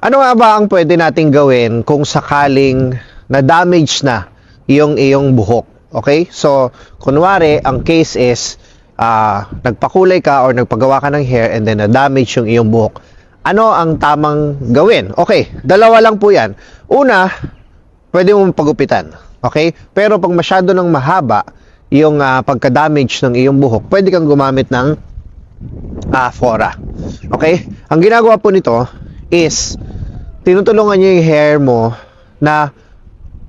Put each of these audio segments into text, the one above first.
Ano nga ba ang pwede nating gawin kung sakaling na-damage na yung iyong buhok? Okay? So, kunwari, ang case is nagpakulay ka or nagpagawa ka ng hair and then na-damage yung iyong buhok. Ano ang tamang gawin? Okay, dalawa lang po yan. Una, pwede mong pagupitan. Okay? Pero pag masyado ng mahaba yung pagka-damage ng iyong buhok, pwede kang gumamit ng fora. Okay? Ang ginagawa po nito is tinutulungan niyo yung hair mo na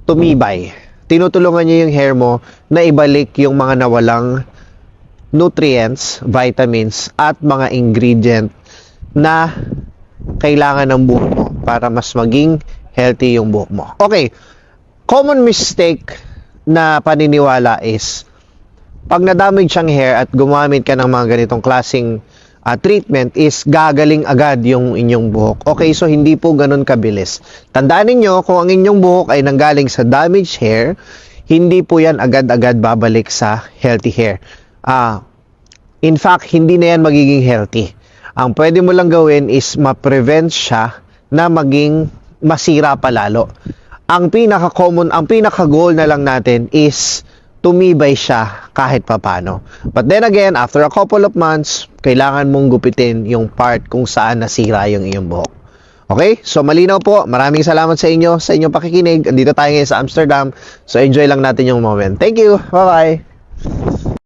tumibay. Tinutulungan niyo yung hair mo na ibalik yung mga nawalang nutrients, vitamins, at mga ingredient na kailangan ng buhok mo para mas maging healthy yung buhok mo. Okay, common mistake na paniniwala is pag na-damage ang hair at gumamit ka ng mga ganitong klaseng treatment is gagaling agad yung inyong buhok. Okay, so hindi po ganun kabilis. Tandaan niyo kung ang inyong buhok ay nanggaling sa damaged hair, hindi po yan agad-agad babalik sa healthy hair. In fact, hindi na yan magiging healthy. Ang pwede mo lang gawin is ma-prevent siya na maging masira pa lalo. Ang pinaka-common, ang pinaka-goal na lang natin is tumibay siya kahit papano. But then again, after a couple of months, kailangan mong gupitin yung part kung saan nasira yung iyong buhok. Okay? So, malinaw po. Maraming salamat sa inyo, sa inyong pakikinig. Andito tayo ngayon sa Amsterdam. So, enjoy lang natin yung moment. Thank you. Bye-bye.